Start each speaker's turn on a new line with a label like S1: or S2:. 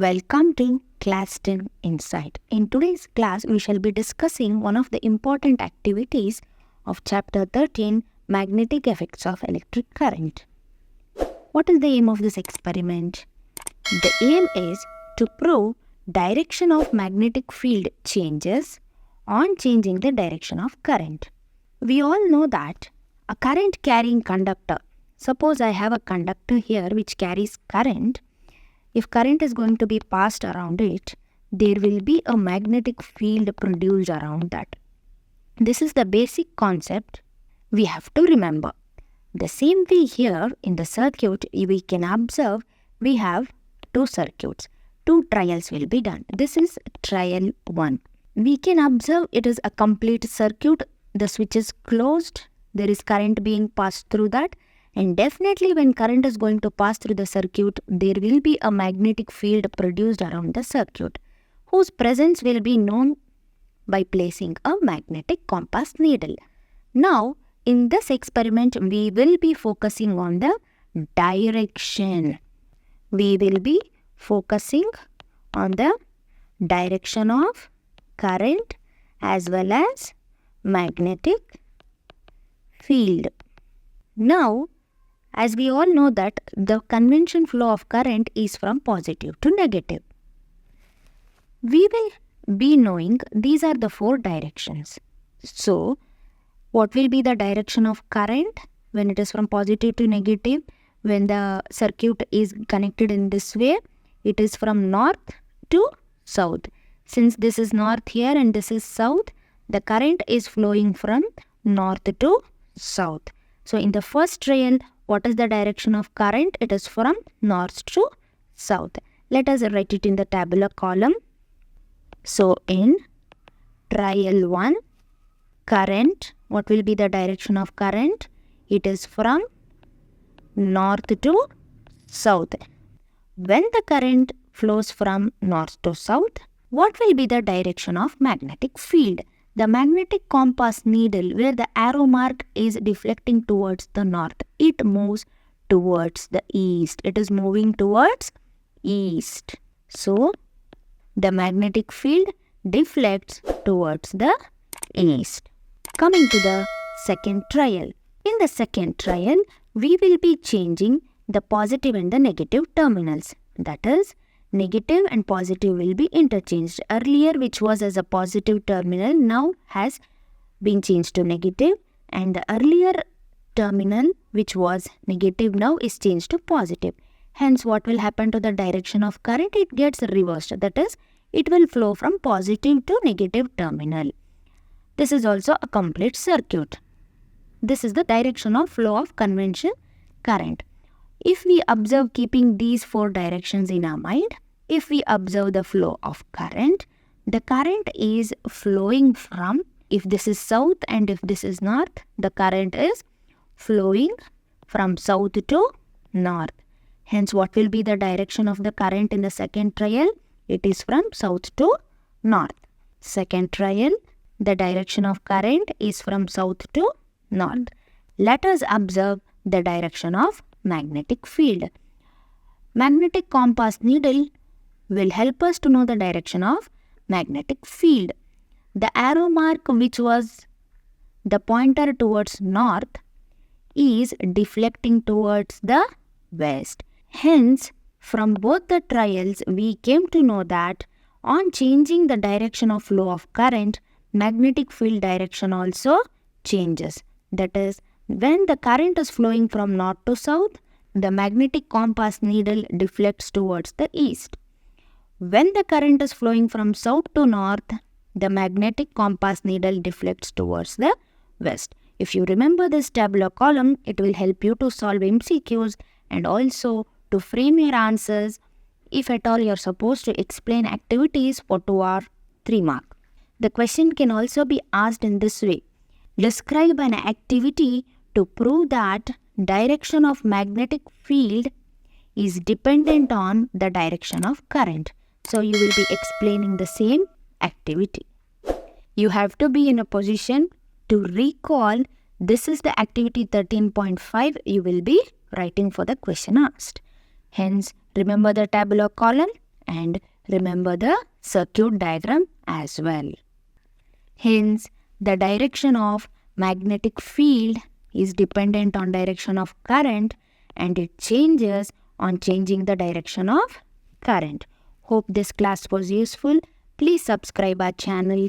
S1: Welcome to Class 10 Insight. In today's class, we shall be discussing one of the important activities of Chapter 13, Magnetic Effects of Electric Current. What is the aim of this experiment? The aim is to prove direction of magnetic field changes on changing the direction of current. We all know that a current carrying conductor, suppose I have a conductor here which carries current. If current is going to be passed around it, there will be a magnetic field produced around that. This is the basic concept we have to remember. The same way here in the circuit, we can observe we have two circuits. Two trials will be done. This is trial 1. We can observe it is a complete circuit. The switch is closed. There is current being passed through that. And definitely when current is going to pass through the circuit, there will be a magnetic field produced around the circuit, whose presence will be known by placing a magnetic compass needle. Now, in this experiment, we will be focusing on the direction. We will be focusing on the direction of current as well as magnetic field. Now, as we all know that the convention flow of current is from positive to negative. We will be knowing these are the 4 directions. So, what will be the direction of current when it is from positive to negative? When the circuit is connected in this way, it is from north to south. Since this is north here and this is south, the current is flowing from north to south. So, in the first trial, what is the direction of current? It is from north to south. Let us write it in the tabular column. So, in trial 1, current, what will be the direction of current? It is from north to south. When the current flows from north to south, what will be the direction of magnetic field? The magnetic compass needle, where the arrow mark is deflecting towards the north, it moves towards the east. It is moving towards east. So, the magnetic field deflects towards the east. Coming to the second trial. In the second trial, we will be changing the positive and the negative terminals. That is, negative and positive will be interchanged. Earlier, which was as a positive terminal, now has been changed to negative, and the earlier terminal which was negative now is changed to positive. Hence, what will happen to the direction of current? It gets reversed. That is, it will flow from positive to negative terminal. This is also a complete circuit. This is the direction of flow of convention current. If we observe keeping these 4 directions in our mind, if we observe the flow of current, the current is flowing from, if this is south and if this is north, the current is flowing from south to north. Hence, what will be the direction of the current in the second trial? It is from south to north. Second trial, the direction of current is from south to north. Let us observe the direction of magnetic field. Magnetic compass needle will help us to know the direction of magnetic field. The arrow mark which was the pointer towards north is deflecting towards the west. Hence, from both the trials, we came to know that on changing the direction of flow of current, magnetic field direction also changes. That is, when the current is flowing from north to south, the magnetic compass needle deflects towards the east. When the current is flowing from south to north, the magnetic compass needle deflects towards the west. If you remember this tabular column, it will help you to solve MCQs and also to frame your answers if at all you are supposed to explain activities for 2 or 3 marks. The question can also be asked in this way. Describe an activity to prove that direction of magnetic field is dependent on the direction of current. So, you will be explaining the same activity. You have to be in a position to recall this is the activity 13.5 you will be writing for the question asked. Hence, remember the tabular column and remember the circuit diagram as well. Hence, the direction of magnetic field is dependent on direction of current and it changes on changing the direction of current. Hope this class was useful. Please subscribe our channel.